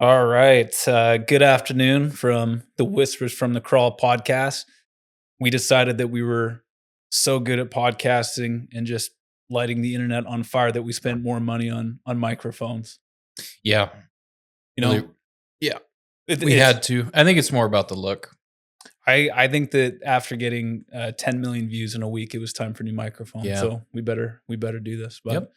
All right. Good afternoon from the Whispers from the Crawl podcast. We decided that we were so good at podcasting and just lighting the internet on fire that we spent more money on microphones. Yeah, You really. know, Yeah, it, we it's had to. I think it's more about the look. I think that after getting 10 million views in a week, it was time for new microphones. Yeah. So we better do this. But Yep.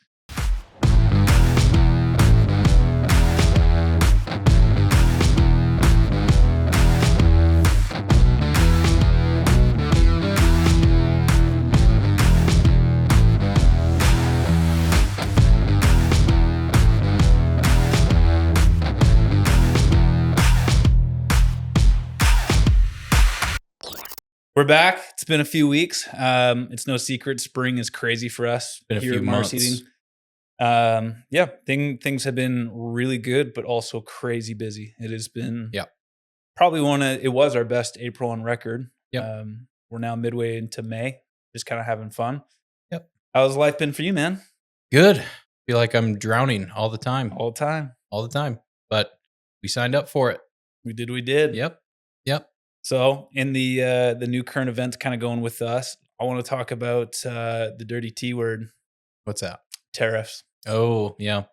we're back. It's been a few weeks. It's no secret, spring is crazy for us Been a here few at Marr months. Seating. Things have been really good, but also crazy busy. It has been Yeah. probably it was our best April on record. Yep. We're now midway into May, just kind of having fun. Yep. How's life been for you, man? Good. Feel like I'm drowning all the time. All the time. All the time. But we signed up for it. We did. Yep. Yep. So in the new current events kind of going with us, I want to talk about the dirty T word, What's that? tariffs. Oh, yeah.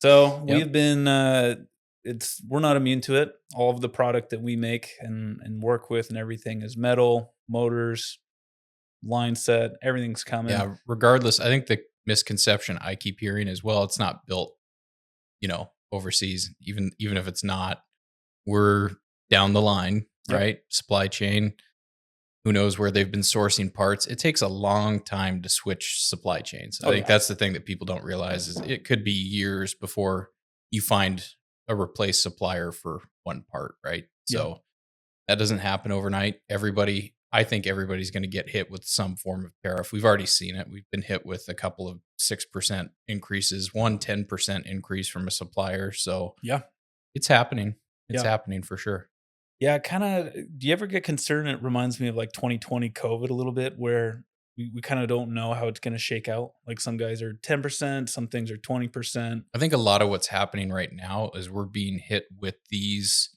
So Yep. we've been we're not immune to it. All of the product that we make and work with and everything is metal, motors, line set, everything's coming. Yeah. Regardless, I think the misconception I keep hearing as well, it's not built, overseas, even if it's not. We're down the line, Yep. right? Supply chain. Who knows where they've been sourcing parts? It takes a long time to switch supply chains. I think that's the thing that people don't realize is it could be years before you find a replaced supplier for one part, right? So that doesn't happen overnight. I think everybody's going to get hit with some form of tariff. We've already seen it. We've been hit with a couple of 6% increases, 10% increase from a supplier. So Yeah. it's happening. It's Yeah. happening for sure. Yeah, kind of. Do you ever get concerned? It reminds me of like 2020 COVID a little bit, where we kind of don't know how it's going to shake out. Like some guys are 10%, some things are 20%. I think a lot of what's happening right now is we're being hit with these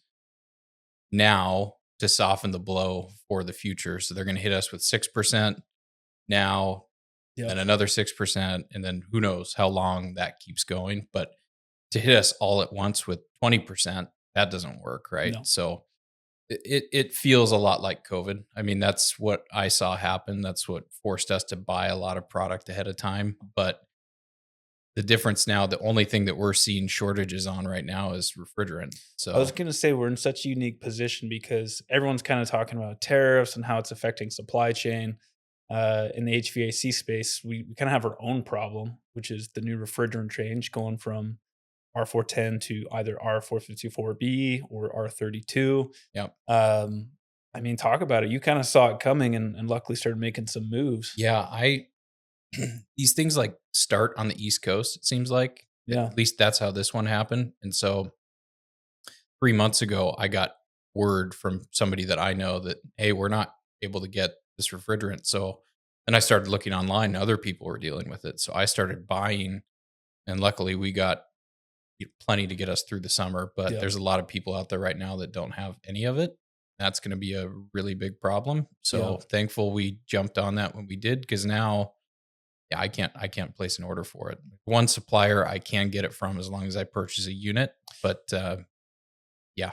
now to soften the blow for the future. So they're going to hit us with 6% now, then another 6%, and then who knows how long that keeps going. But to hit us all at once with 20%, that doesn't work, right? No. So it feels a lot like COVID. I mean, that's what I saw happen. That's what forced us to buy a lot of product ahead of time. But the difference now, the only thing that we're seeing shortages on right now is refrigerant. So I was going to say we're in such a unique position because everyone's kind of talking about tariffs and how it's affecting supply chain. In the HVAC space, we kind of have our own problem, which is the new refrigerant change going from R410 to either R454B or R32. Yep. I mean, talk about it. You kind of saw it coming and luckily started making some moves. yeah, these things like start on the East Coast, it seems like. Yeah. At least that's how this one happened. And so 3 months ago, I got word from somebody that I know that, hey, we're not able to get this refrigerant. So then I started looking online. Other people were dealing with it. So I started buying. And luckily, we got plenty to get us through the summer. But there's a lot of people out there right now that don't have any of it. That's going to be a really big problem. So thankful we jumped on that when we did, because now I can't place an order for it. One supplier I can get it from as long as I purchase a unit, but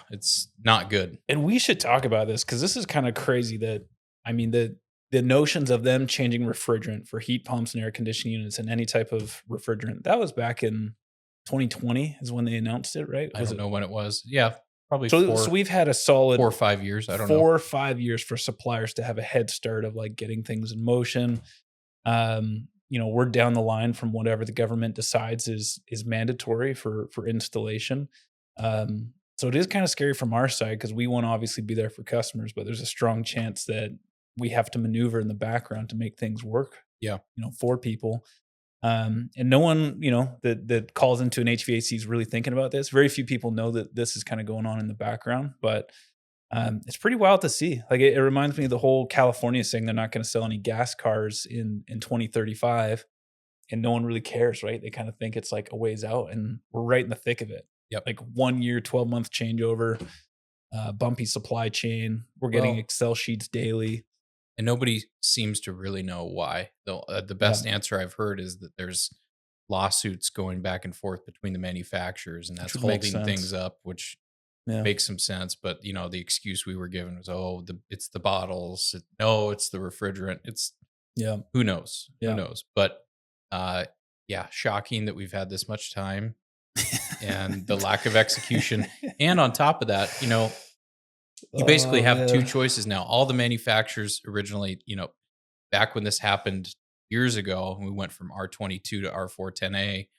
it's not good. And we should talk about this because this is kind of crazy that, I mean, the notions of them changing refrigerant for heat pumps and air conditioning units and any type of refrigerant, that was back in 2020 is when they announced it, right? I don't know when it was. Yeah, probably So we've had a solid 4 or 5 years. I don't know. 4 or 5 years for suppliers to have a head start of like getting things in motion. We're down the line from whatever the government decides is mandatory for installation. So it is kind of scary from our side because we want to obviously be there for customers, but there's a strong chance that we have to maneuver in the background to make things work. Yeah. For people. And no one, that calls into an HVAC is really thinking about this. Very few people know that this is kind of going on in the background, but it's pretty wild to see. Like it reminds me of the whole California saying they're not going to sell any gas cars in 2035, and no one really cares, right? They kind of think it's like a ways out, and we're right in the thick of it. Yep. Like 1 year, 12-month changeover, bumpy supply chain. We're getting Well, Excel sheets daily. and nobody seems to really know why. The Yeah, best answer I've heard is that there's lawsuits going back and forth between the manufacturers, and which that's would make holding things sense. up, which Yeah, makes some sense. But the excuse we were given was, "Oh, it's the bottles." No, it's the refrigerant. It's yeah, who knows, who yeah. knows. But uh, yeah, shocking that we've had this much time and the lack of execution. And on top of that, you basically Oh, have two man. choices now. All the manufacturers originally, back when this happened years ago, we went from R22 to R410A.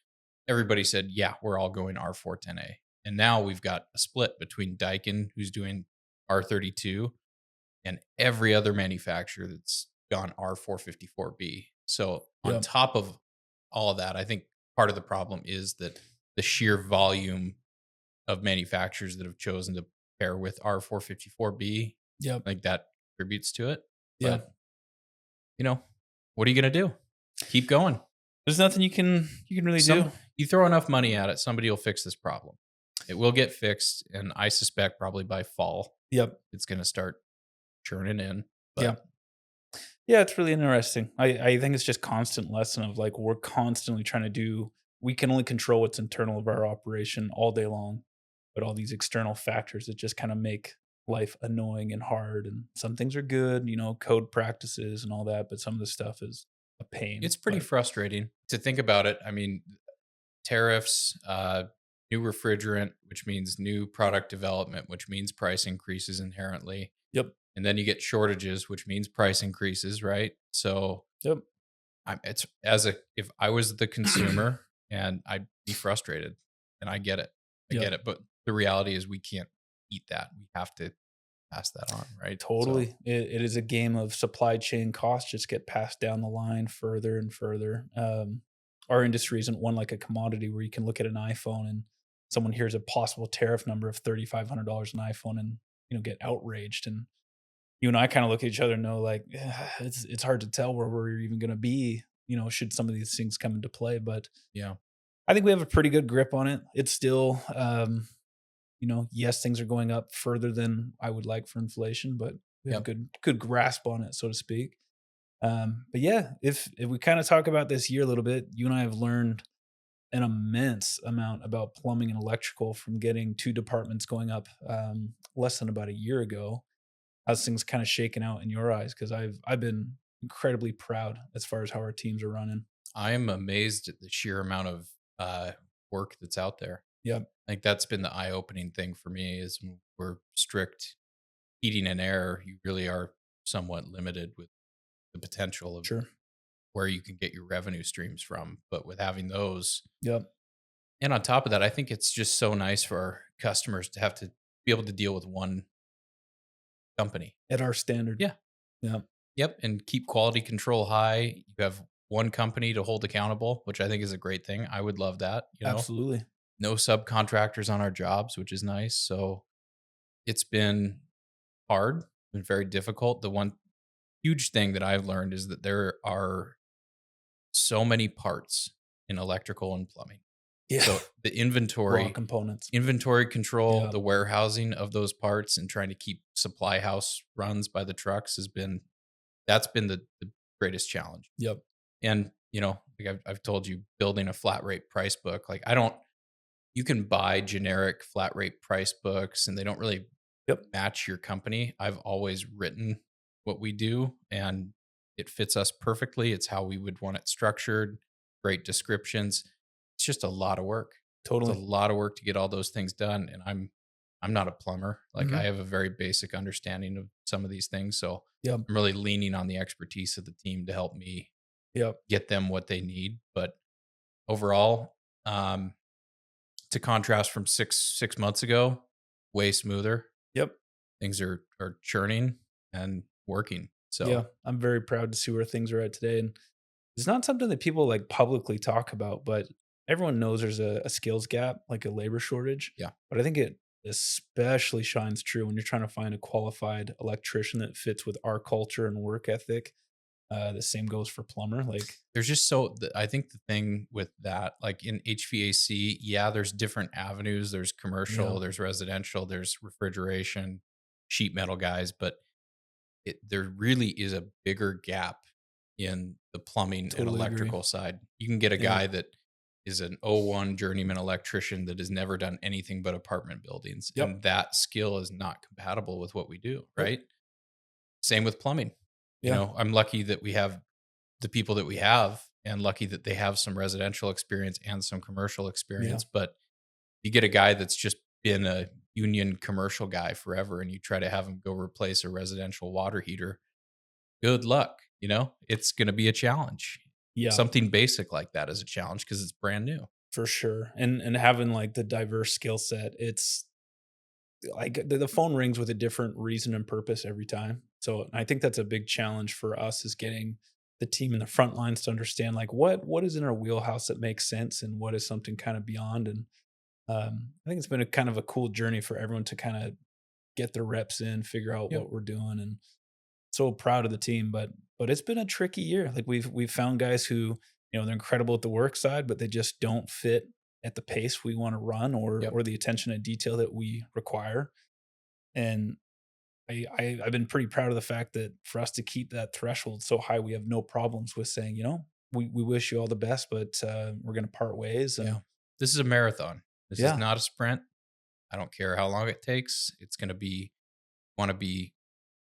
Everybody said, "Yeah, we're all going R410A." And now we've got a split between Daikin, who's doing R32, and every other manufacturer that's gone R454B. So on Yeah, top of all of that, I think part of the problem is that the sheer volume of manufacturers that have chosen to pair with R454B, yep, like that contributes to it. yeah. But, you know, what are you going to do? Keep going. There's nothing you can really do. You throw enough money at it, somebody will fix this problem. It will get fixed. And I suspect probably by fall, Yep, it's going to start churning in. yeah. But Yeah, it's really interesting. I think it's just constant lesson of like we're constantly trying to do we can only control what's internal of our operation all day long, but all these external factors that just kind of make life annoying and hard. And some things are good, code practices and all that, but some of the stuff is a pain. it's pretty But frustrating to think about it. I mean, tariffs, new refrigerant, which means new product development, which means price increases inherently. yep, And then you get shortages, which means price increases, right? So yep, it's if I was the consumer and I'd be frustrated, and I yep. get it. But the reality is we can't eat that. We have to pass that on, right? So Totally. It is a game of supply chain costs just get passed down the line further and further. Our industry isn't one like a commodity where you can look at an iPhone and someone hears a possible tariff number of $3,500 an iPhone and get outraged. And you and I kind of look at each other and know like it's hard to tell where we're even going to be. Should some of these things come into play, but yeah, I think we have a pretty good grip on it. It's still yes, things are going up further than I would like for inflation, but we have a yep, good grasp on it, so to speak. But yeah, if we kind of talk about this year a little bit, you and I have learned an immense amount about plumbing and electrical from getting two departments going up less than about a year ago. How's things kind of shaken out in your eyes? Because I've been incredibly proud as far as how our teams are running. I am amazed at the sheer amount of work that's out there. Yep, Like that's been the eye-opening thing for me is when we're strict heating and air. You really are somewhat limited with the potential of sure. where you can get your revenue streams from. But with having those, Yep, and on top of that, I think it's just so nice for our customers to have to be able to deal with one company. at our standard. Yeah. Yep, Yep. And keep quality control high. You have one company to hold accountable, which I think is a great thing. I would love that. absolutely. No subcontractors on our jobs, which is nice. So it's been hard, been very difficult. The one huge thing that I've learned is that there are so many parts in electrical and plumbing. Yeah, So the raw components. inventory control, Yeah, the warehousing of those parts and trying to keep supply house runs by the trucks that's been the greatest challenge. yep, And, like I've told you, building a flat rate price book, like you can buy generic flat rate price books and they don't really yep. match your company. I've always written what we do and it fits us perfectly. It's how we would want it structured, great descriptions. It's just a lot of work. It's a Totally. lot of work to get all those things done. And I'm not a plumber. Like I Mhm. have a very basic understanding of some of these things. So Yep, I'm really leaning on the expertise of the team to help me yep, get them what they need. But overall, um, to contrast from six months ago, way smoother. yep, Things are churning and working. yeah. So I'm very proud to see where things are at today, and it's not something that people, like, publicly talk about, but everyone knows there's a skills gap, like a labor shortage, yeah, but I think it especially shines true when you're trying to find a qualified electrician that fits with our culture and work ethic. The same goes for plumber. Like, There's just I think the thing with that, like in HVAC, yeah, there's different avenues. There's yeah, commercial, there's residential, there's refrigeration, sheet metal guys, but there really is a bigger gap in the plumbing and totally agree. electrical side. You can get a Yeah, guy that is an '01 journeyman electrician that has never done anything but apartment buildings, yep, and that skill is not compatible with what we do, yep, right? Same with plumbing. yeah, I'm lucky that we have the people that we have and lucky that they have some residential experience and some commercial yeah, experience. But you get a guy that's just been a union commercial guy forever and you try to have him go replace a residential water heater, good luck. It's going to be a challenge. yeah, Something basic like that is a challenge because it's brand new. for sure. And having like the diverse skill set, it's like the phone rings with a different reason and purpose every time. So I think that's a big challenge for us is getting the team in the front lines to understand like what is in our wheelhouse that makes sense and what is something kind of beyond. And I think it's been a kind of a cool journey for everyone to kind of get their reps in, figure out Yep. what we're doing, and so proud of the team. But it's been a tricky year. Like we've found guys who they're incredible at the work side, but they just don't fit at the pace we want to run Yep. or the attention to detail that we require. And I've been pretty proud of the fact that for us to keep that threshold so high, we have no problems with saying, we wish you all the best, but we're going to part ways. Yeah. And This is a marathon. This is yeah, not a sprint. I don't care how long it takes. It's going to be, want to be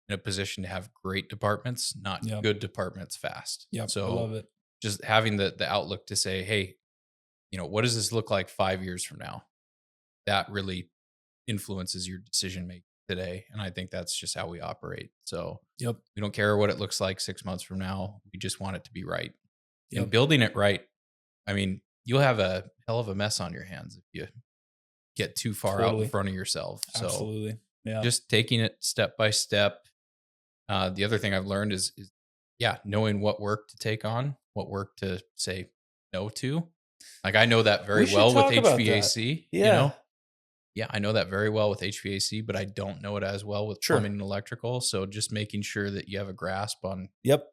in a position to have great departments, not yep, good departments fast. yep, I So love it. just having the outlook to say, hey, what does this look like 5 years from now? That really influences your decision making today. And I think that's just how we operate. So Yep, we don't care what it looks like 6 months from now. We just want it to be right. And yep, building it right, I mean, you'll have a hell of a mess on your hands if you get too far out in totally, front of yourself. So absolutely, yeah, just taking it step by step. The other thing I've learned is yeah, knowing what work to take on, what work to say no to. Like I know that very we should well with talk about that. HVAC, Yeah, Yeah, I know that very well with HVAC, but I don't know it as well with sure. plumbing and electrical. So just making sure that you have a grasp on Yep.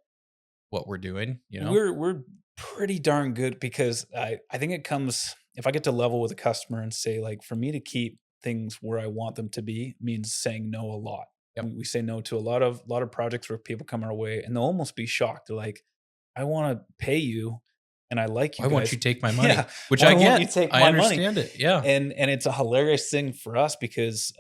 what we're doing. We're pretty darn good because I think it comes if I get to level with a customer and say, like, for me to keep things where I want them to be means saying no a lot. Yep. We say no to a lot of projects where people come our way and they'll almost be shocked. They're like, I want to pay you and I like you Why won't guys. you take my Yeah. money? Which I Why won't you get. take I my money? understand it. Yeah. And it's a hilarious thing for us because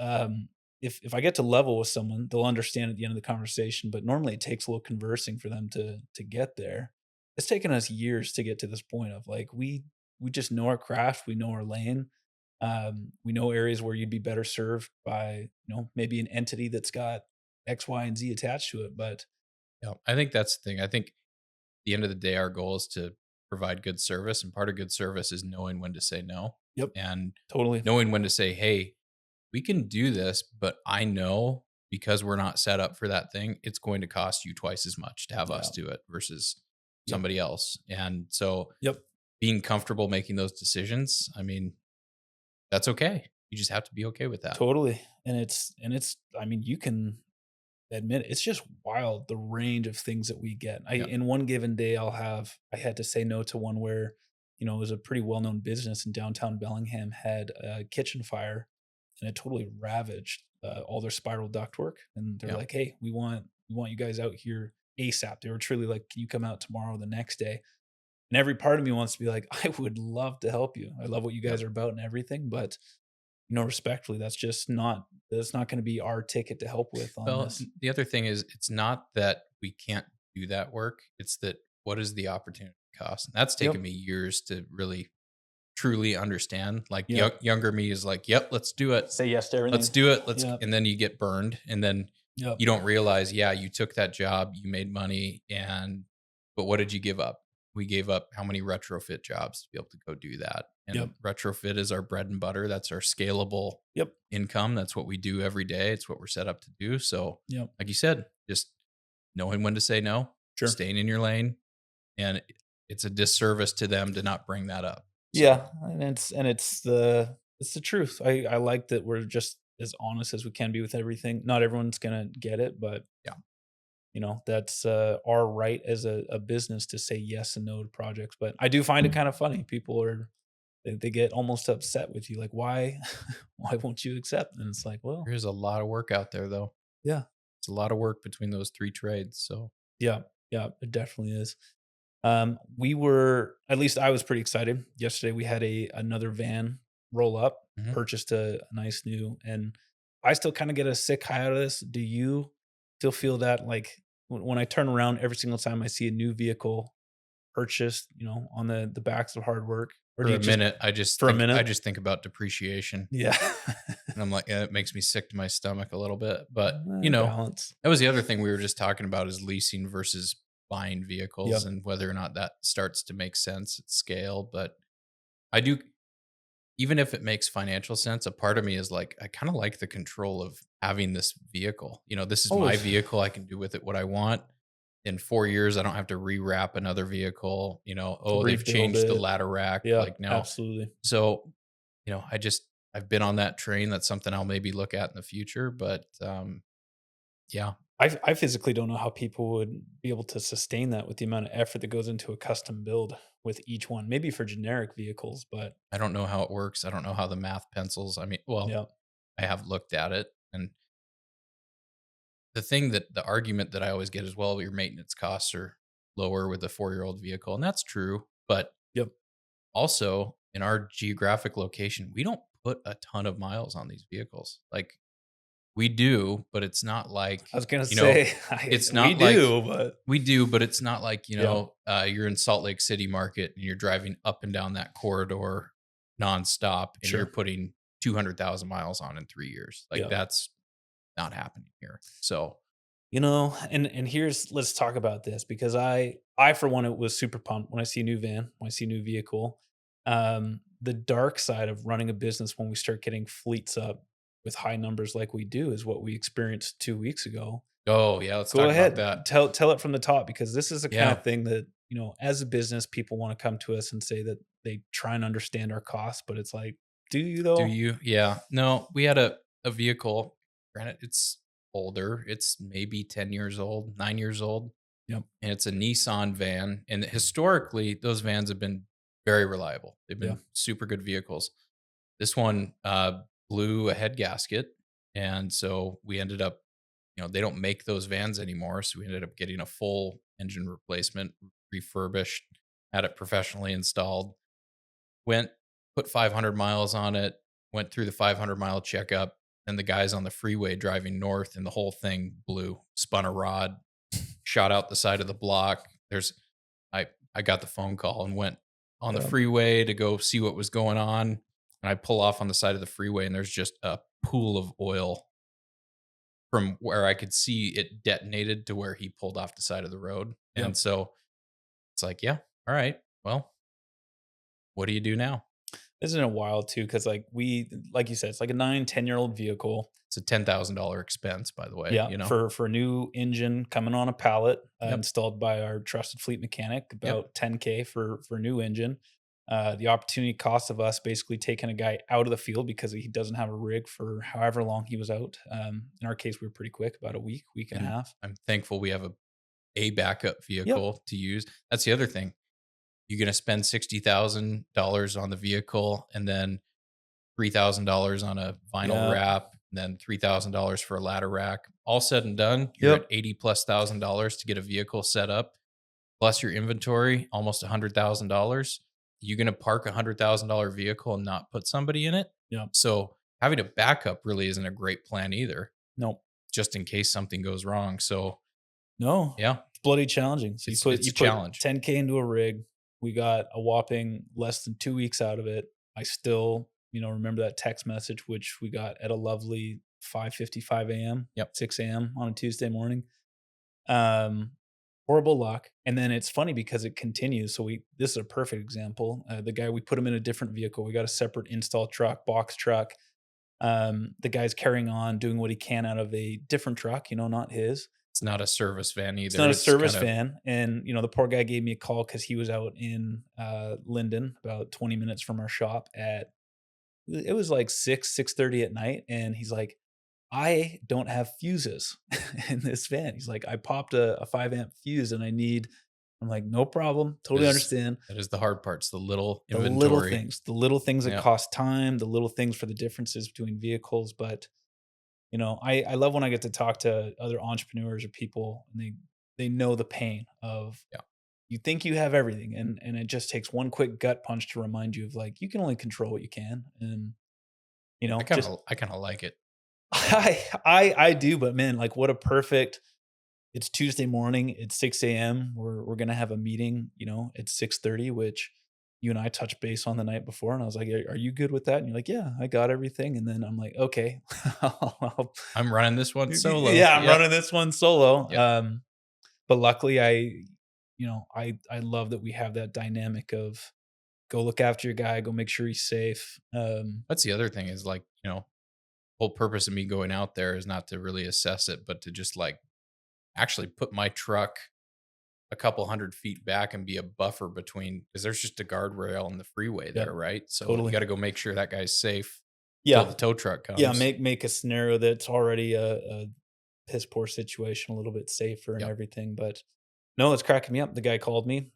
if I get to level with someone, they'll understand at the end of the conversation. But normally it takes a little conversing for them to get there. It's taken us years to get to this point of like we just know our craft, we know our lane. We know areas where you'd be better served by maybe an entity that's got X, Y, and Z attached to it. But Yeah. I think that's the thing. I think at the end of the day, our goal is to provide good service. And part of good service is knowing when to say no yep, and totally, knowing when to say, hey, we can do this, but I know because we're not set up for that thing, it's going to cost you twice as much to have us yeah, do it versus yep, somebody else. And so yep, being comfortable making those decisions, I mean, that's okay. You just have to be okay with that. totally. And it's I mean you can admit it's just wild the range of things that we get. I Yeah. in one given day I had to say no to one where it was a pretty well-known business in downtown Bellingham had a kitchen fire and it totally ravaged all their spiral ductwork and they're Yeah. like, "Hey, we want you guys out here ASAP." They were truly like, "Can you come out tomorrow or the next day?" And every part of me wants to be like, "I would love to help you. I love what you Yeah. guys are about and everything, but respectfully, that's not going to be our ticket to help with on Well, this." the other thing is it's not that we can't do that work. It's that what is the opportunity cost? And that's taken Yep. me years to really truly understand. Like Yep. younger me is like, "Yep, let's do it. Say yes to Let's everything. do it. Let's." Yep. And then you get burned, and then Yep. you don't realize, yeah, you took that job, you made money, but what did you give up? We gave up how many retrofit jobs to be able to go do that. Yep. And retrofit is our bread and butter. That's our scalable Yep. income. That's what we do every day. It's what we're set up to do. So, Yep. like you said, just knowing when to say no, Sure. staying in your lane, and it's a disservice to them to not bring that up. So, Yeah, and it's the truth. I like that we're just as honest as we can be with everything. Not everyone's gonna get it, but yeah. That's our right as a business to say yes and no to projects. But I do find it kind of funny. People they get almost upset with you, like, why, why won't you accept? And it's like, well, There's a lot of work out there, though. yeah, It's a lot of work between those 3 trades, so yeah, yeah, it definitely is. We were, at least I was pretty excited. Yesterday we had another van roll up, mhm. purchased a nice new, and I still kind of get a sick high out of this. Do you still feel that, like, when I turn around every single time I see a new vehicle purchased, on the backs of hard work, or do For you a just minute, for a I minute? just think about depreciation, Yeah. and I'm like, "Yeah, it makes me sick to my stomach a little bit," but, Balance. that was the other thing we were just talking about is leasing versus buying vehicles Yep. and whether or not that starts to make sense at scale, but I do even if it makes financial sense, a part of me is like, I kinda like the control of having this vehicle. This is Oh, my vehicle, I can do with it what I want. In 4 years, I don't have to rewrap another vehicle, "Oh, they've rebuild changed the it. ladder rack," Yeah, like, now absolutely. so, I've been on that train, that's something I'll maybe look at in the future, but, yeah, I physically don't know how people would be able to sustain that with the amount of effort that goes into a custom build with each one. Maybe for generic vehicles, but I don't know how it works, I don't know how the math pencils, I mean well, yeah. I have looked at it, and the argument that I always get is, "Well, your maintenance costs are lower with a four-year-old vehicle," and that's true, but Yep. also, in our geographic location, we don't put a ton of miles on these vehicles. Like, we do, but it's not like, I was gonna you know, say it's we not like do, but we do, but it's not like, yeah, you're in Salt Lake City market and you're driving up and down that corridor nonstop and you're sure. putting 200,000 miles on in 3 years. Like, Yeah. that's not happening here. So, And here's, let's talk about this, because I for one, it was super pumped when I see a new van, when I see a new vehicle. The dark side of running a business when we start getting fleets up with high numbers like we do is what we experienced 2 weeks ago. oh, yeah, let's Go talk about ahead. that. Tell it from the top, because this is the kind Yeah. of thing that, as a business, people want to come to us and say that they try and understand our costs, but it's like, do you Do though? you? Yeah. No, we had a vehicle, granted, it's older, it's maybe 10 years old, 9 years old, Yep. and it's a Nissan van, and historically, those vans have been very reliable. They've Yeah. been super good vehicles. This one, blew a head gasket, and so we ended up they don't make those vans anymore, so we ended up getting a full engine replacement, refurbished, had it professionally installed. Went, put 500 miles on it, went through the 500-mile checkup, and the guys on the freeway driving north, and the whole thing blew, spun a rod, shot out the side of the block. I I got the phone call and went on the Yeah. freeway to go see what was going on, and I pull off on the side of the freeway, and there's just a pool of oil from where I could see it detonated to where he pulled off the side of the road, and Yep. so it's like, "Yeah, all right, well, what do you do now?" Isn't it wild too? Because like you said, it's like a 9, 10-year-old vehicle. It's a $10,000 expense, by the way, Yeah, for a new engine coming on a pallet, Yep, installed by our trusted fleet mechanic, yep, about 10K for a new engine. The opportunity cost of us basically taking a guy out of the field because he doesn't have a rig for however long he was out. In our case, we were pretty quick, about a week and a and half. I'm thankful we have a backup Yep. vehicle to use. That's the other thing. You're gonna spend $60,000 on the vehicle and then $3,000 on a vinyl Yeah. wrap, and then $3,000 for a ladder rack. All said and done, you're at Yep. 80 plus $1,000 to get a vehicle set up, plus your inventory, almost $100,000. You gonna park $100,000 vehicle and not put somebody in it? Yep. So having a backup really isn't a great plan either, Nope. just in case something goes wrong. So No, yeah, it's bloody challenging. So it's you a put challenge. 10K into a rig. We got a whopping less than 2 weeks out of it. I still, remember that text message, which we got at a lovely 5:55 a.m., Yep. 6 a.m. on a Tuesday morning. Um, Horrible luck. And then it's funny because it continues. So this is a perfect example. The guy, we put him in a different vehicle. We got a separate install truck, box truck. The guy's carrying on, doing what he can out of a different truck, not his. It's not a service van It's either. not a It's service kind of van, and, the poor guy gave me a call because he was out in, Linden, about 20 minutes from our shop, at it was like 6:30 at night, and he's like, I don't have fuses in this van. He's like, I popped a 5 amp fuse and I need, I'm like, no problem. Totally Is understand. that is the hard part. It's the little inventory. The little things that Yeah. cost time, the little things for the differences between vehicles. But, I love when I get to talk to other entrepreneurs or people and they know the pain of Yeah. you think you have everything and it just takes one quick gut punch to remind you of like you can only control what you can. And, just I kinda like it. I do, but man, like what a perfect it's Tuesday morning, it's 6 AM. We're gonna have a meeting, at 6:30, which you and I touched base on the night before. And I was like, are you good with that? And you're like, yeah, I got everything. And then I'm like, okay. I'll- I'm running this one solo. yeah, I'm Yep. running this one solo. Yep. But luckily I love that we have that dynamic of go look after your guy, go make sure he's safe. That's the other thing is, like, whole purpose of me going out there is not to really assess it, but to just, like, actually put my truck a couple 100 feet back and be a buffer between, because there's just a guardrail on the freeway Yeah, there, right? So you totally. gotta go make sure that guy's safe till Yeah. the tow truck Yeah, comes. make a scenario that's already a piss poor situation a little bit safer and Yep. everything. But no, it's cracking me up. The guy called me,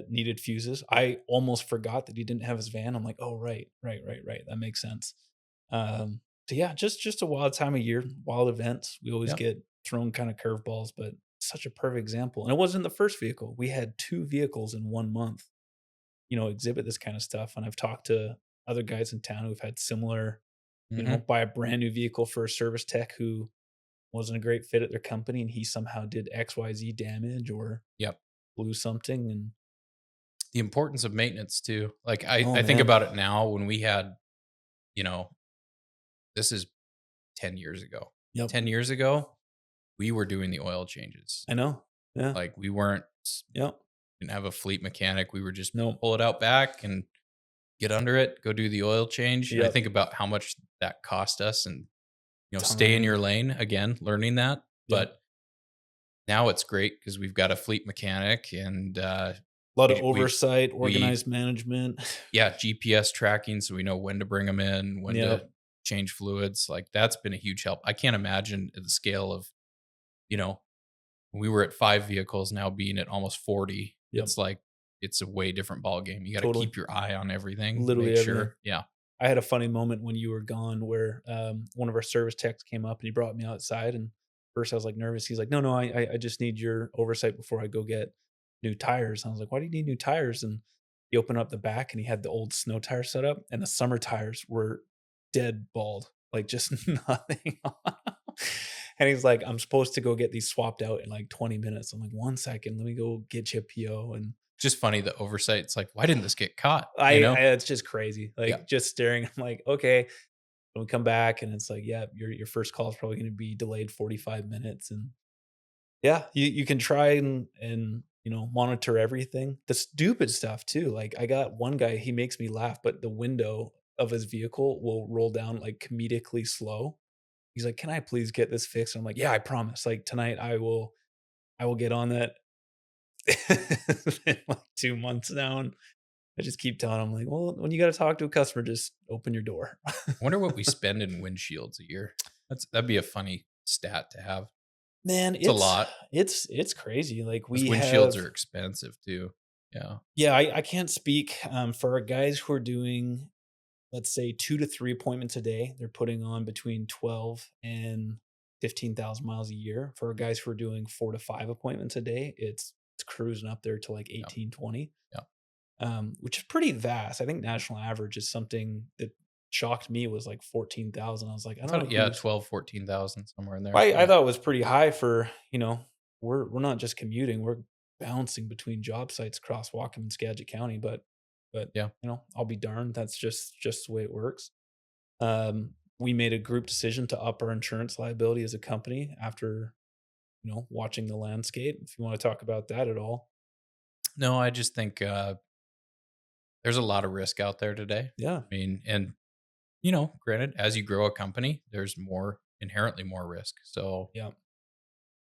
needed fuses. I almost forgot that he didn't have his van. I'm like, oh right. That makes sense. So yeah, just a wild time of year, wild events. We always Yep. get thrown kind of curveballs, but such a perfect example. And it wasn't the first vehicle. We had two vehicles in 1 month, exhibit this kind of stuff. And I've talked to other guys in town who've had similar, Mhm. buy a brand new vehicle for a service tech who wasn't a great fit at their company and he somehow did XYZ damage or Yep. blew something and The importance of maintenance too. Like, I oh I think man. about it now when we had, you know, this is 10 years ago. Yep. 10 years ago, we were doing the oil changes. I know. Yeah. Like, we weren't Yep. didn't have a fleet mechanic. We were just No. pull it out back and get under it, go do the oil change. And I Yep. think about how much that cost us and, stay in Time. your lane again, learning that. Yep. But now it's great because we've got a fleet mechanic and A lot of we oversight, we organized management. yeah, GPS tracking so we know when to bring them in, when to Yep. change fluids. Like, that's been a huge help. I can't imagine at the scale of, you know, we were at 5 vehicles now being at almost 40. Yep. It's like it's a way different ball game. You got to Totally. keep your eye on everything, Literally make everything. sure. Yeah. I had a funny moment when you were gone where one of our service techs came up and he brought me outside. And first I was like nervous. He's like, no, I just need your oversight before I go get new tires. And I was like, why do you need new tires? And he opened up the back and he had the old snow tire set up and the summer tires were dead bald, like just nothing on 'em. And he's like, I'm supposed to go get these swapped out in like 20 minutes. I'm like, 1 second, let me go get you a PO. And Just funny, the oversight. It's like, why didn't this get caught? I it's just crazy. Yeah. Like just staring, I'm like, okay. And we come back and it's like, yeah, your first call is probably gonna be delayed 45 minutes. And yeah, you can try and monitor everything. The stupid stuff too. Like I got one guy, he makes me laugh, but the window of his vehicle will roll down like comedically slow. He's like, "Can I please get this fixed?" I'm like, "Yeah, I promise. Like tonight I will get on that." It's been like 2 months now, and I just keep telling him like, "Well, when you gotta talk to a customer, just open your door." I wonder what we spend in windshields a year. That'd be a funny stat to have. Man, It's a lot it's crazy. Like because we windshields have are expensive too. Yeah. yeah, I can't speak, for our guys who are doing, let's say, 2 to 3 appointments a day. They're putting on between 12 and 15,000 miles a year. For our guys who are doing 4 to 5 appointments a day, it's cruising up there to like Yeah. 18, 20. Yeah. Which is pretty vast. I think national average is something that shocked me was like 14,000. I was like, I I don't thought, know yeah, who's 12, 14,000 somewhere in there. I Yeah. thought it was pretty high for, we're not just commuting, we're bouncing between job sites across Whatcom and Skagit County, but Yeah. I'll be darned. That's just the way it works. We made a group decision to up our insurance liability as a company after, watching the landscape. If you want to talk about that at all. No, I just think there's a lot of risk out there today. Yeah. I mean, and granted, as you grow a company, there's inherently more risk. So Yeah.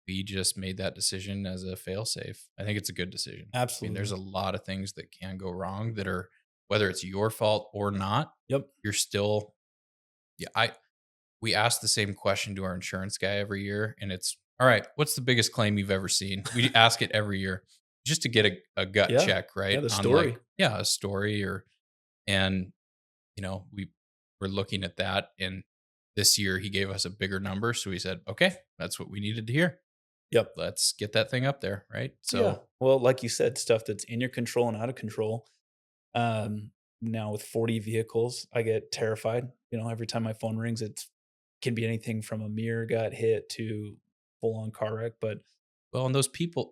we just made that decision as a fail-safe. I think it's a good decision. I mean, there's Absolutely. a lot of things that can go wrong that are, whether it's your fault or not, Yep. you're still, yeah, we ask the same question to our insurance guy every year, and it's, "All right, what's the biggest claim you've ever seen?" We ask it every year just to get a gut Yeah. check, Yeah, right? the On like, story. yeah, a story or and we were looking at that, and this year he gave us a bigger number, so we said, "Okay, that's what we needed to hear. Yep. Let's get that thing up there," right? Yeah. So, Well, like you said, stuff that's in your control and out of control. Now with 40 vehicles, I get terrified. Every time my phone rings, it can be anything from a mirror got hit to full on car wreck. But well, and those people,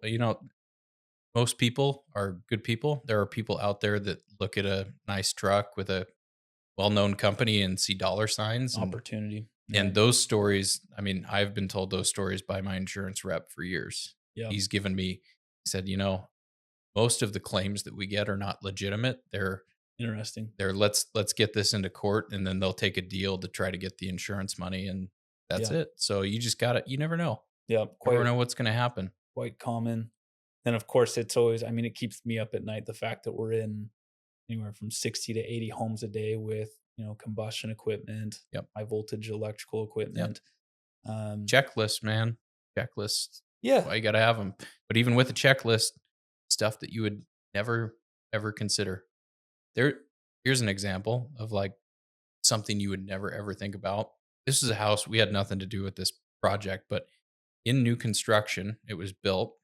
most people are good people. There are people out there that look at a nice truck with a well-known company and see dollar signs opportunity. Yeah. and those stories, I mean, I've been told those stories by my insurance rep for years. Yeah. He's given me he said, most of the claims that we get are not legitimate. Interesting. They're let's get this into court and then they'll take a deal to try to get the insurance money and that's Yeah. it. So you just got to you never know. Yeah. You never Quite, know what's going to happen. quite common. And of course, it's always, I mean, it keeps me up at night. The fact that we're in anywhere from 60 to 80 homes a day with, combustion equipment, Yep. high voltage electrical Yep. equipment. Um, Checklist, man. Checklists. yeah. Why you got to have them. But even with a checklist, stuff that you would never ever consider. There here's an example of like something you would never ever think about. This is a house we had nothing to do with this project, but in new construction, it was built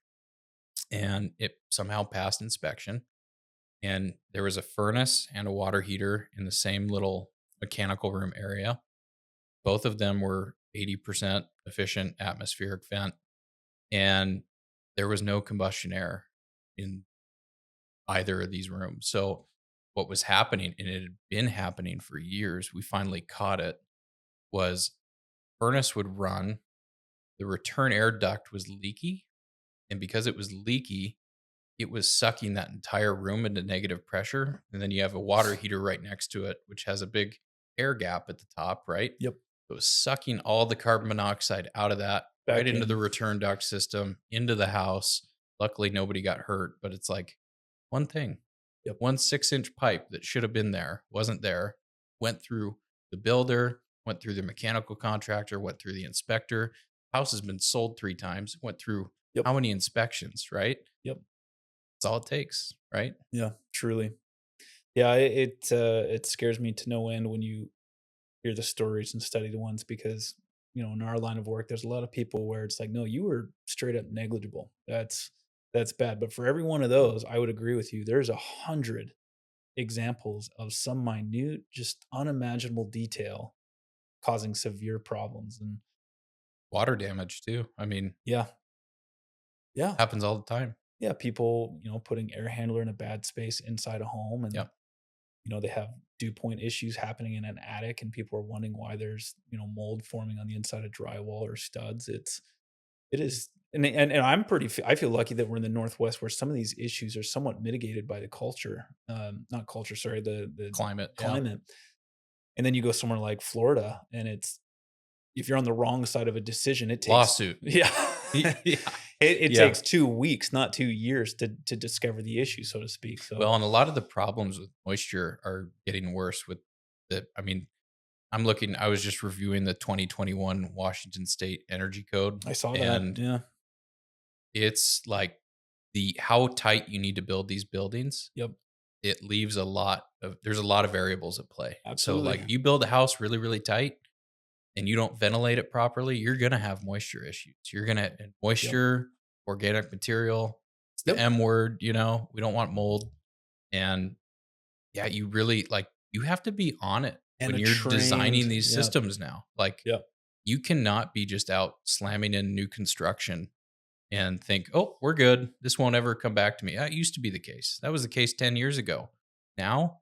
and it somehow passed inspection. And there was a furnace and a water heater in the same little mechanical room area. Both of them were 80% efficient atmospheric vent, and there was no combustion air in either of these rooms. So, what was happening, and it had been happening for years, we finally caught it, was furnace would run, the return air duct was leaky, and because it was leaky, it was sucking that entire room into negative pressure, and then you have a water heater right next to it, which has a big air gap at the top, right? Yep. It was sucking all the carbon monoxide out of that right Back into the in. return duct system, into the house. Luckily, nobody got hurt, but it's like one thing, Yep. one 6-inch pipe that should have been there, wasn't there, went through the builder, went through the mechanical contractor, went through the inspector. House has been sold 3 times, went through Yep. how many inspections, right? Yep. That's all it takes, right? Yeah. Truly. Yeah. It scares me to no end when you hear the stories and study the ones because in our line of work there's a lot of people where it's like, no, you were straight up negligible. That's bad. But for every one of those, I would agree with you, there's 100 examples of some minute, just unimaginable detail causing severe problems. And Water damage too. I mean, yeah. Yeah. happens all the time. Yeah, people putting air handler in a bad space inside a home, and Yep. they have dew point issues happening in an attic, and people are wondering why there's mold forming on the inside of drywall or studs. It is, and I feel lucky that we're in the Northwest where some of these issues are somewhat mitigated by the culture, not culture, sorry, the Climate. Yeah. climate. And then you go somewhere like Florida, and it's if you're on the wrong side of a decision, it takes Lawsuit. yeah, Yeah. it Yeah. takes 2 weeks, not 2 years, to discover the issue, so to speak. So Well, and a lot of the problems with moisture are getting worse with I mean, I was just reviewing the 2021 Washington State Energy Code, I saw that. and Yeah. it's like how tight you need to build these buildings. Yep. It leaves there's a lot of variables at play. So like Absolutely. if you build a house really, really tight and you don't ventilate it properly, you're gonna have moisture issues. You're gonna Yep. moisture, organic material. It's the Yep. M word, we don't want mold. And yeah, you really you have to be on it And when a you're designing trained. these Yep. systems now. Like Yep. you cannot be just out slamming in new construction and think, "Oh, we're good. This won't ever come back to me." That used to be the case. That was the case 10 years ago. Now,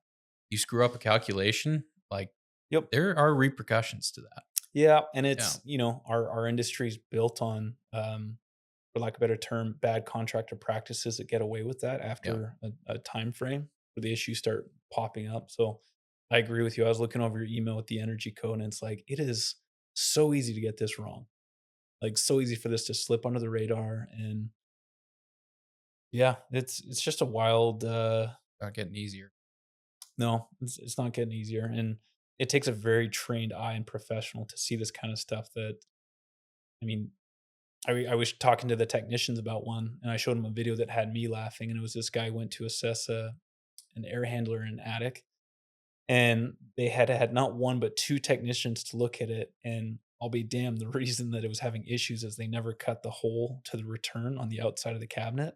you screw up a calculation, like Yep. there are repercussions to that. Yeah, and Yeah. it's, our industry's built on, for lack of a better term, bad contractor practices that get away with that Yeah. after a time frame where the issues start popping up. So I agree with you. I was looking over your email with the energy code, and it's like it is so easy to get this wrong. Like so easy for this to slip under the radar. And yeah, it's just a wild Not getting easier. no, it's not getting easier. And it takes a very trained eye and professional to see this kind of stuff that I mean, I was talking to the technicians about one, and I showed him a video that had me laughing, and it was this guy went to assess an air handler in an attic, and they had not 1 but 2 technicians to look at it, and I'll be damned, the reason that it was having issues is they never cut the hole to the return on the outside of the cabinet.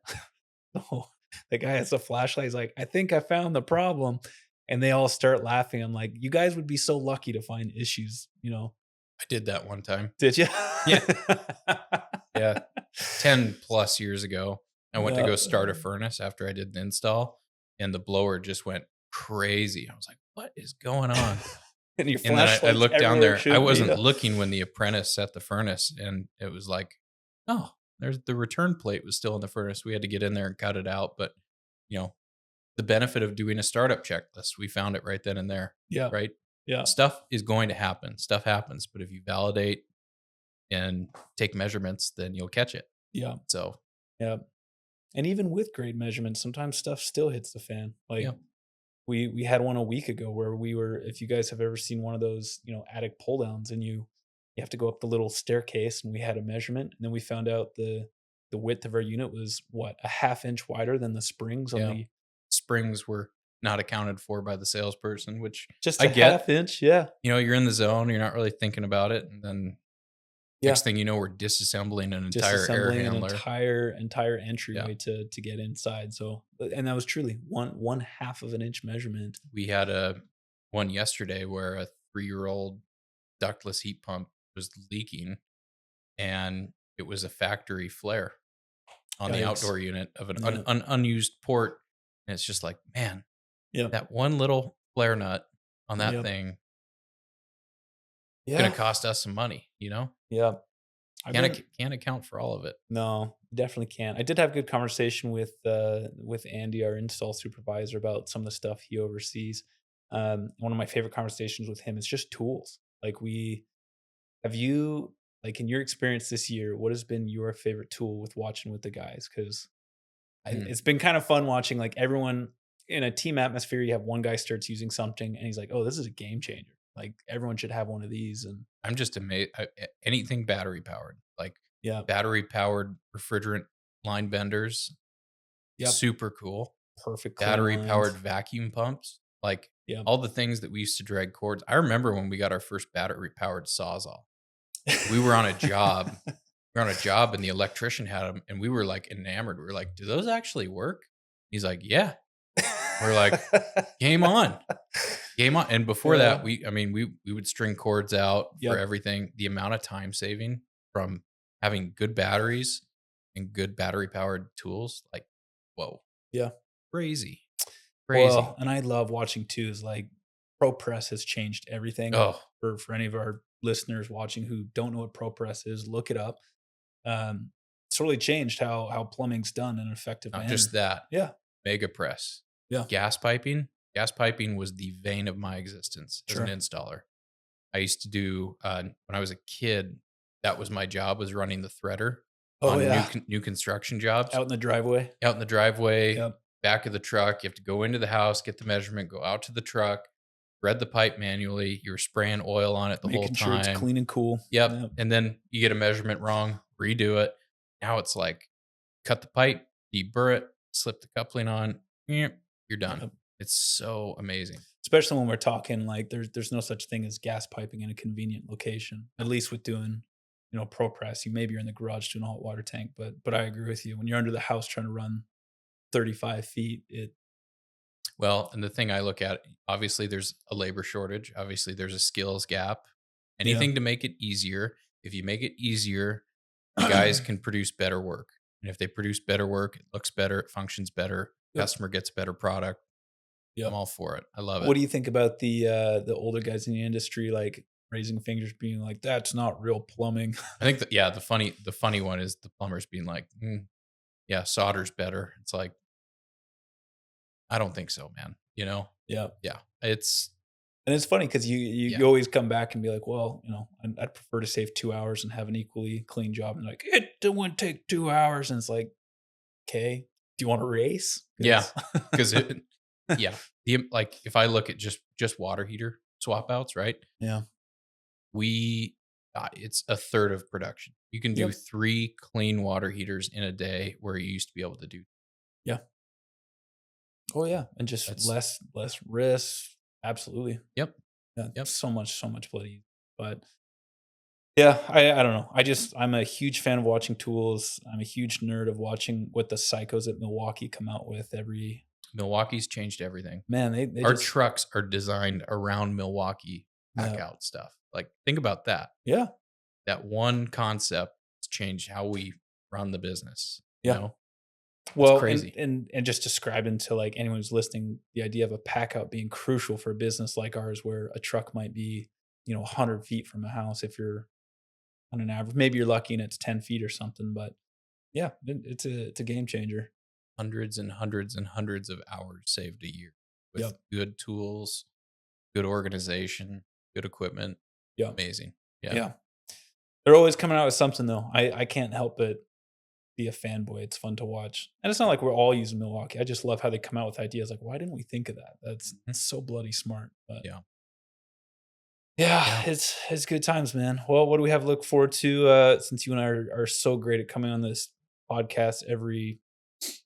So, the guy has a flashlight, he's like, "I think I found the problem," and they all start laughing. I'm like, "You guys would be so lucky to find issues," you know? I did that one time. Did you? Yeah. Yeah. 10 plus years ago, I went to Yeah. go start a furnace after I did the install, and the blower just went crazy. I was like, "What is going on?" And your And then I flashlight's looked down everywhere it there. I should be. wasn't looking when the apprentice set the furnace, and it was like, "Oh, there's the return plate was still in the furnace." We had to get in there and cut it out, but, you know, the benefit of doing a startup checklist, we found it right then and there, Yeah, right? yeah, Stuff is going to happen. Stuff happens, but if you validate and take measurements, then you'll catch it. yeah, So, yeah. And even with grade measurements, sometimes stuff still hits the fan. Like yeah. we had one a week ago where we were if you guys have ever seen one of those, attic pull downs and you have to go up the little staircase and we had a measurement and then we found out the width of our unit was what, a half inch wider than the springs on Yeah. the Springs were not accounted for by the salesperson, which just I a get. half inch. Yeah. You're in the zone, you're not really thinking about it, and then Yeah. next thing you know, we're disassembling an entire air Disassembling an handler. entire Yeah. entryway to get inside. So and that was truly one half of an inch measurement. We had a one yesterday where a 3-year-old ductless heat pump was leaking, and it was a factory flare on the Yikes. outdoor unit of an Yeah. unused port, and it's just like, man, Yep. that one little flare nut on that Yep. thing gonna Yeah. cost us some money, you know? Yeah. I've been Can't account for all of it. No, definitely can't. I did have a good conversation with Andy, our install supervisor, about some of the stuff he oversees. One of my favorite conversations with him is just tools. Like we have you like in your experience this year, what has been your favorite tool with watching with the guys? Because Mm. it's been kind of fun watching like everyone in a team atmosphere. You have one guy starts using something and he's like, "Oh, this is a game changer. Like everyone should have one of these." And I'm just amazed. Anything battery powered, like yeah, battery powered refrigerant line benders, yep, super cool. perfect clean Battery lines. powered vacuum pumps, like Yeah. all the things that we used to drag cords. I remember when we got our first battery powered Sawzall. We were on a job. We were on a job and the electrician had them, and we were like enamored. We were like, "Do those actually work?" He's like, "Yeah." We're like, "Game on." Game on. And before Yeah. that, we would string cords out for Yep. everything. The amount of time saving from having good batteries and good battery powered tools, like, whoa, Yeah. crazy, crazy. Well, and I love watching too is like ProPress has changed everything. Oh, For any of our listeners watching who don't know what ProPress is, look it up. It's really changed how plumbing's done in an effective not manner. just that. Yeah. Mega press, Yeah. gas piping. Gas piping was the vein of my existence as an Sure. installer. I used to do when I was a kid. That was my job, was running the threader Oh on yeah. new construction jobs Out in the driveway. out in the driveway. Yep. Back of the truck. You have to go into the house, get the measurement, go out to the truck, thread the pipe manually. You're spraying oil on it the whole Making sure it's time. clean and cool. Yep. Yep. And then you get a measurement wrong, redo it. Now it's like cut the pipe, deburr it, slip the coupling on, you're done. Yep. It's so amazing. Especially when we're talking like there's no such thing as gas piping in a convenient location. At least with doing, ProPress. Maybe you're in the garage doing a hot water tank, but I agree with you. When you're under the house trying to run 35 feet, Well, and the thing I look at, obviously there's a labor shortage. Obviously there's a skills gap. Anything to make it easier. If you make it easier, the guys can produce better work. And if they produce better work, it looks better, it functions better, Yep. customer gets better product. Yep. I'm all for it. I love it. What do you think about the older guys in the industry like raising fingers, being like, "That's not real plumbing"? I think that, yeah, the funny one is the plumbers being like, yeah, solder's better. It's like, I don't think so, man. Yeah, Yeah, it's and it's funny because you Yeah. you always come back and be like, "Well, I'd prefer to save 2 hours and have an equally clean job." And like, it wouldn't take 2 hours, and it's like, okay, do you want to race? Yeah. because yeah, like if I look at just water heater, swap outs, right? Yeah. We it's a third of production. You can do Yep. 3 clean water heaters in a day where you used to be able to do Yeah. Oh, yeah, and just that's less risk. Absolutely. yep, Yeah, yep. so much bloody but yeah, I don't know. I'm a huge fan of watching tools. I'm a huge nerd of watching what the psychos at Milwaukee come out with every Milwaukee's changed everything. man, they Our just trucks are designed around Milwaukee pack yeah. out stuff. Like, think about that. Yeah. That one concept has changed how we run the business, you Yeah. know? It's Well, and crazy. and and just describing to, like, anyone who's listening, the idea of a pack out being crucial for a business like ours where a truck might be, 100 feet from a house if you're on an average. Maybe you're lucky and it's 10 feet or something, but yeah, it's a game changer. Hundreds and hundreds and hundreds of hours saved a year with Yep. good tools, good organization, good equipment. Yep. Amazing. Yeah. Yeah. They're always coming out with something though. I can't help but be a fanboy. It's fun to watch. And it's not like we're all using Milwaukee. I just love how they come out with ideas like, why didn't we think of that? That's Mhm. so bloody smart. But Yeah. yeah, Yeah. it's good times, man. Well, what do we have to look forward to since you and I are so great at coming on this podcast every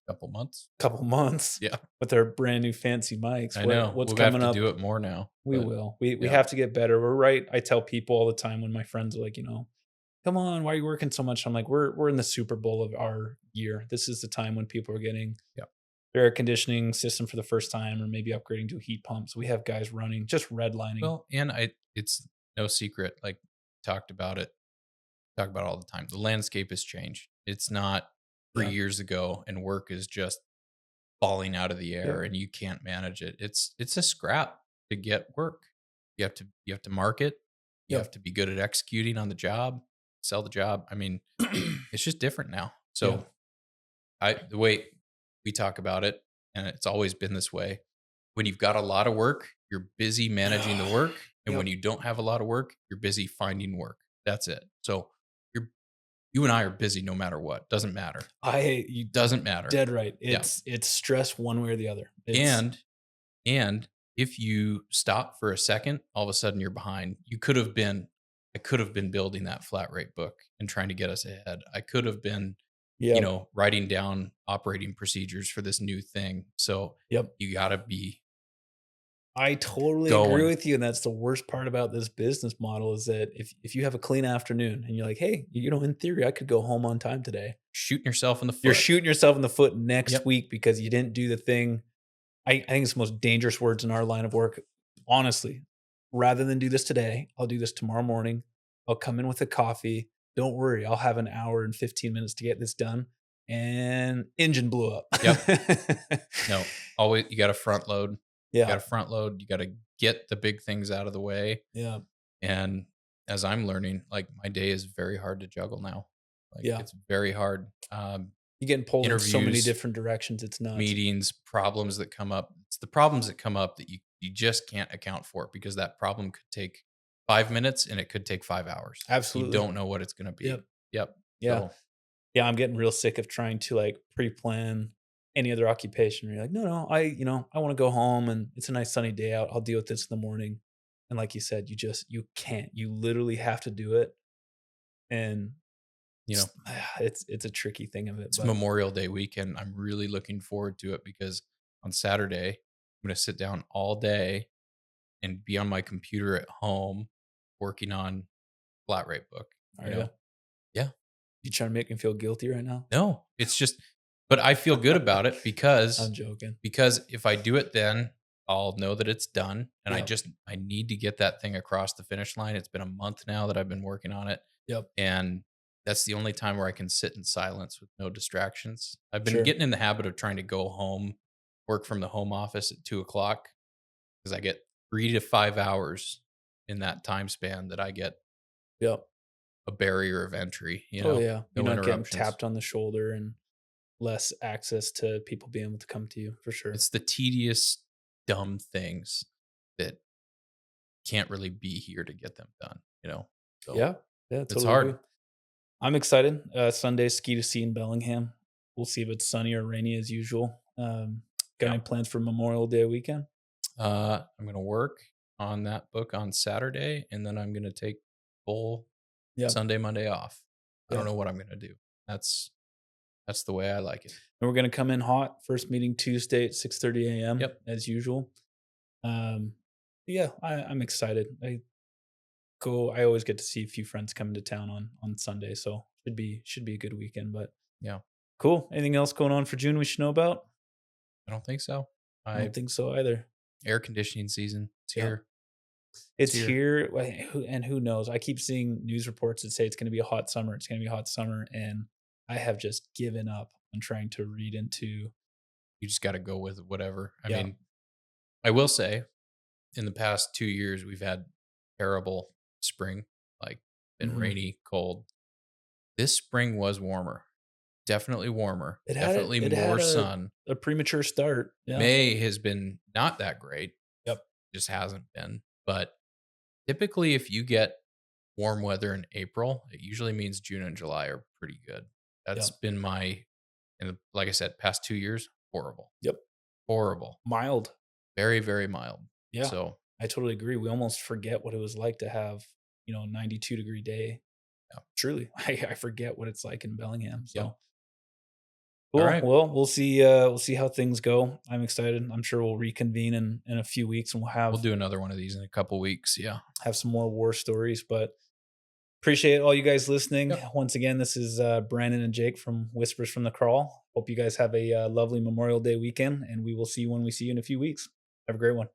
Couple months. couple months Yeah. with our brand new fancy mics? I know. What's We'll have coming to up? do it more now. We But will. We yeah. have to get better. We're right. I tell people all the time when my friends are like, come on, why are you working so much? I'm like, we're in the Super Bowl of our year. This is the time when people are getting Yeah. their air conditioning system for the first time, or maybe upgrading to a heat pump. So we have guys running, just redlining. Well, and it's no secret, like talk about it all the time. The landscape has changed. It's not three Yeah. years ago and work is just falling out of the Yep. air and you can't manage it. It's a scrap to get work. You have to market. You have Yep. to be good at executing on the job, sell the job. I mean, it's just different now. Yeah. So the way we talk about it, and it's always been this way, when you've got a lot of work, you're busy managing the work. And when Yep. you don't have a lot of work, you're busy finding work. That's it. So you're you and I are busy no matter what. Doesn't matter. You Doesn't matter. dead right. Yeah. It's stress one way or the other. It's And and if you stop for a second, all of a sudden you're behind. I could have been building that flat rate book and trying to get us ahead. I could have been, yep. writing down operating procedures for this new thing. So Yep. you gotta be I totally agree going, with you. And that's the worst part about this business model is that if you have a clean afternoon and you're like, hey, in theory, I could go home on time today. shooting yourself in the You're foot. shooting yourself in the foot next Yep. week because you didn't do the thing. I think it's the most dangerous words in our line of work. Honestly, rather than do this today, I'll do this tomorrow morning. I'll come in with a coffee. Don't worry, I'll have an hour and 15 minutes to get this done. And engine blew up. Yep. No, always you gotta front load. You Yeah. gotta front load. You gotta get the big things out of the way. Yeah. And as I'm learning, like my day is very hard to juggle now. Like Yeah. it's very hard. You're getting pulled in so many Interviews, different directions. It's nuts. meetings, problems that come up. It's the problems that come up that you just can't account for because that problem could take 5 minutes and it could take 5 hours. You Absolutely. don't know what it's gonna be. Yep. Yep. Yeah. So Yeah. I'm getting real sick of trying to like pre-plan any other occupation. Where you're like, no, I want to go home and it's a nice sunny day out. I'll deal with this in the morning. And like you said, you can't. You literally have to do it. And you know, it's a tricky thing of it. it's But Memorial Day weekend. I'm really looking forward to it because on Saturday, I'm going to sit down all day and be on my computer at home working on flat rate book. are You you? know? Yeah. You trying to make me feel guilty right now? No, it's just, but I feel good about it I'm joking. because if I do it, then I'll know that it's done. And Yep. I need to get that thing across the finish line. It's been a month now that I've been working on it. Yep. And that's the only time where I can sit in silence with no distractions. I've been Sure. getting in the habit of trying to go home, work from the home office at 2 o'clock because I get 3 to 5 hours in that time span that I get Yep. a barrier of entry, Oh yeah. You're no not getting interruptions. tapped on the shoulder and less access to people being able to come to you for sure. It's the tedious, dumb things that can't really be here to get them done. So Yeah. Yeah. it's Totally hard. agree. I'm excited. Sunday ski to see in Bellingham. We'll see if it's sunny or rainy as usual. Got Yeah. any plans for Memorial Day weekend? I'm going to work on that book on Saturday, and then I'm gonna take full Yep. Sunday, Monday off. I don't Yep. know what I'm gonna do. That's that's the way I like it. And we're gonna come in hot. First meeting Tuesday at 6:30 AM Yep. as usual. Um, yeah, I'm excited. I always get to see a few friends come into town on Sunday, so should be a good weekend. But Yeah. cool. Anything else going on for June we should know about? I don't think so. I don't I think so either. Air conditioning season. It's Yeah. here. It's It's here. here, and who knows? I keep seeing news reports that say it's gonna be a hot summer, it's gonna be a hot summer, and I have just given up on trying to read into. You just gotta go with whatever. I Yeah. mean, I will say in the past 2 years, we've had terrible spring, like, been Mhm. rainy, cold. This spring was warmer. Definitely warmer, definitely It more had sun. a premature start. Yeah. May has been not that great, Yep. just hasn't been, but typically, if you get warm weather in April, it usually means June and July are pretty good. That's Yep. been my and like I said, past 2 years, horrible, Yep. horrible, Mild. very, very mild. Yeah. So, I totally agree. We almost forget what it was like to have, 92-degree day. yeah. Truly, I forget what it's like in Bellingham. Yep. So All cool. right. Well, we'll see how things go. I'm excited. I'm sure we'll reconvene in a few weeks and we'll We'll have do another one of these in a couple weeks. Yeah. some more war stories. But appreciate all you guys listening. Yep. Once again, this is Brandon and Jake from Whispers from the Crawl. Hope you guys have a lovely Memorial Day weekend, and we will see you when we see you in a few weeks. Have a great one.